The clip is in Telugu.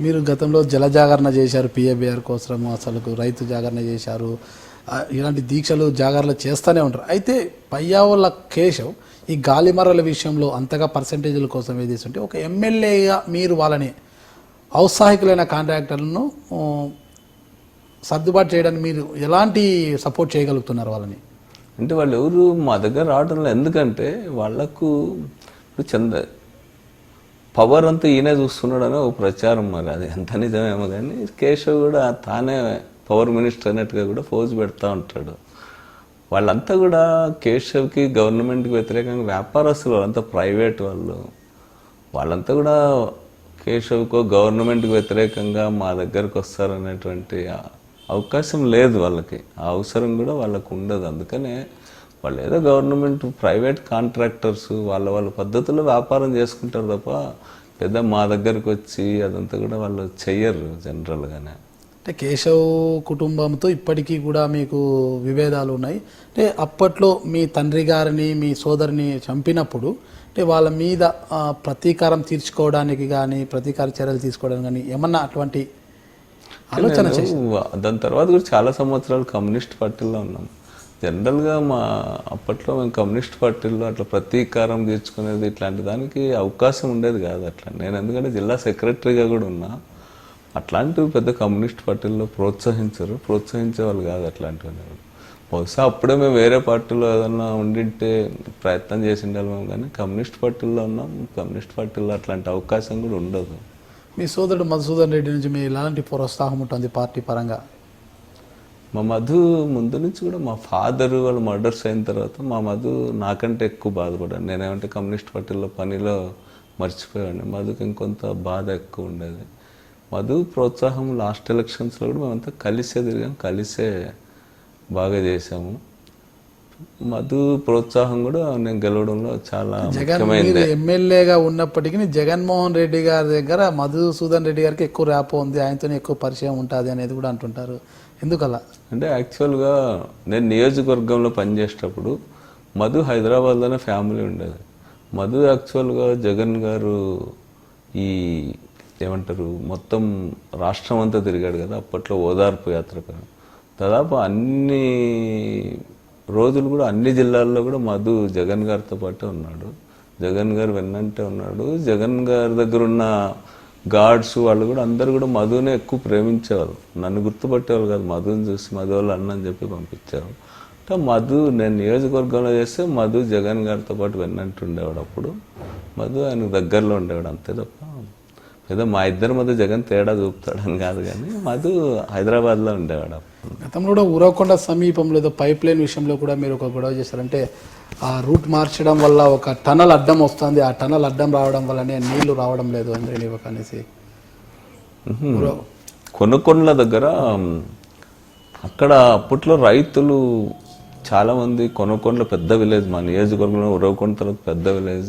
మీరు గతంలో జల జాగరణ చేశారు, పిఏబిఆర్ కోసం అసలు రైతు జాగరణ చేశారు. ఇలాంటి దీక్షలు జాగరణలు చేస్తూనే ఉంటారు. అయితే పయ్యావుల కేశవ్ ఈ గాలిమరల విషయంలో అంతగా పర్సంటేజీల కోసం ఏదీస్తుంటే ఒక ఎమ్మెల్యేగా మీరు వాళ్ళని ఔత్సాహికులైన కాంట్రాక్టర్లను సర్దుబాటు చేయడానికి మీరు ఎలాంటి సపోర్ట్ చేయగలుగుతున్నారు వాళ్ళని? అంటే వాళ్ళు ఎవరు మా దగ్గర రావడంలో, ఎందుకంటే వాళ్లకు ఇప్పుడు పవర్ అంతా ఈయనే చూస్తున్నాడని ఒక ప్రచారం, మరి అది ఎంత నిజమేమో కానీ కేశవ్ కూడా తానే పవర్ మినిస్టర్ అన్నట్టుగా కూడా పోజు పెడతా ఉంటాడు. వాళ్ళంతా కూడా కేశవ్కి గవర్నమెంట్కి వ్యతిరేకంగా వ్యాపారస్తులు, వాళ్ళంతా ప్రైవేట్ వాళ్ళంతా కూడా కేశవ్కో గవర్నమెంట్కి వ్యతిరేకంగా మా దగ్గరకు వస్తారనేటువంటి అవకాశం లేదు వాళ్ళకి, ఆ అవసరం కూడా వాళ్ళకు ఉండదు. అందుకనే వాళ్ళు ఏదో గవర్నమెంట్ ప్రైవేట్ కాంట్రాక్టర్స్ వాళ్ళ పద్ధతుల్లో వ్యాపారం చేసుకుంటారు తప్ప పెద్ద మా దగ్గరకు వచ్చి అదంతా కూడా వాళ్ళు చెయ్యరు జనరల్గానే. అంటే కేశవ్ కుటుంబంతో ఇప్పటికీ కూడా మీకు విభేదాలు ఉన్నాయి. అంటే అప్పట్లో మీ తండ్రి గారిని మీ సోదరిని చంపినప్పుడు అంటే వాళ్ళ మీద ప్రతీకారం తీర్చుకోవడానికి కానీ ప్రతీకార చర్యలు తీసుకోవడానికి కానీ ఏమన్నా అటువంటి ఆలోచన? దాని తర్వాత కూడా చాలా సంవత్సరాలు కమ్యూనిస్ట్ పార్టీలో ఉన్నాం. జనరల్గా అప్పట్లో మేము కమ్యూనిస్ట్ పార్టీల్లో అట్లా ప్రతీకారం తీర్చుకునేది ఇట్లాంటి దానికి అవకాశం ఉండేది కాదు. అట్లా నేను ఎందుకంటే జిల్లా సెక్రటరీగా కూడా ఉన్నా, అట్లాంటివి పెద్ద కమ్యూనిస్ట్ పార్టీల్లో ప్రోత్సహించే వాళ్ళు కాదు అట్లాంటివన్నీ. బహుశా అప్పుడే మేము వేరే పార్టీలో ఏదన్నా ఉండింటే ప్రయత్నం చేసి ఉండాలి మేము, కానీ కమ్యూనిస్ట్ పార్టీల్లో ఉన్నాం. కమ్యూనిస్ట్ పార్టీల్లో అట్లాంటి అవకాశం కూడా ఉండదు. మీ సోదరుడు మధుసూదన్ రెడ్డి నుంచి మీ ఎలాంటి ప్రోత్సాహం ఉంటుంది పార్టీ పరంగా? మా మధు ముందు నుంచి కూడా మా ఫాదర్ వాళ్ళు మర్డర్స్ అయిన తర్వాత మా మధు నాకంటే ఎక్కువ బాధపడాను. నేనేమంటే కమ్యూనిస్ట్ పార్టీలో పనిలో మర్చిపోయాను. మధుకి ఇంకొంత బాధ ఎక్కువ ఉండేది. మధు ప్రోత్సాహం లాస్ట్ ఎలక్షన్స్లో కూడా మేమంతా కలిసే తిరిగాం, కలిసే బాగా చేసాము. మధు ప్రోత్సాహం కూడా నేను గెలవడంలో చాలా ముఖ్యమైనది. ఎమ్మెల్యేగా ఉన్నప్పటికీ జగన్మోహన్ రెడ్డి గారి దగ్గర మధుసూదన్ రెడ్డి గారికి ఎక్కువ ర్యాప్ ఉంది, ఆయనతోనే ఎక్కువ పరిచయం ఉంటుంది అనేది కూడా అంటుంటారు. ఎందుకలా? అంటే యాక్చువల్గా నేను నియోజకవర్గంలో పనిచేసేటప్పుడు మధు హైదరాబాద్లోనే ఫ్యామిలీ ఉండేది. మధు యాక్చువల్గా జగన్ గారు ఏమంటారు మొత్తం రాష్ట్రం అంతా తిరిగాడు కదా అప్పట్లో, ఓదార్పు యాత్రకు. దాదాపు అన్ని రోజులు కూడా అన్ని జిల్లాల్లో కూడా మధు జగన్ గారితో పాటే ఉన్నాడు. జగన్ గారు వెన్నంటే ఉన్నాడు. జగన్ గారి దగ్గర ఉన్న గార్డ్స్ వాళ్ళు కూడా అందరు కూడా మధునే ఎక్కువ ప్రేమించేవారు. నన్ను గుర్తుపట్టేవాళ్ళు కాదు, మధుని చూసి మధు వాళ్ళు అన్నని చెప్పి పంపించారు. అంటే మధు నేను నియోజకవర్గంలో చేస్తే మధు జగన్ గారితో పాటు వెన్నంటూ ఉండేవాడు. అప్పుడు మధు ఆయనకు దగ్గరలో ఉండేవాడు, అంతే తప్ప ఏదో మా ఇద్దరి మధ్య జగన్ తేడా చూపుతాడని కాదు, కానీ మధు హైదరాబాద్లో ఉండేవాడు. గతంలో కూడా ఉరవకొండ సమీపంలో ఏదో పైప్ లైన్ విషయంలో కూడా మీరు ఒక గొడవ చేశారంటే ఆ రూట్ మార్చడం వల్ల ఒక టనల్ అడ్డం వస్తుంది, ఆ టనల్ అడ్డం రావడం వల్లనే నీళ్లు రావడం లేదు అనేసి. కొనుకొండల దగ్గర అక్కడ అప్పట్లో రైతులు చాలామంది, కొనుకొండల పెద్ద విలేజ్, మా నియోజకవర్గంలో ఉరవకొండ తర్వాత పెద్ద విలేజ్,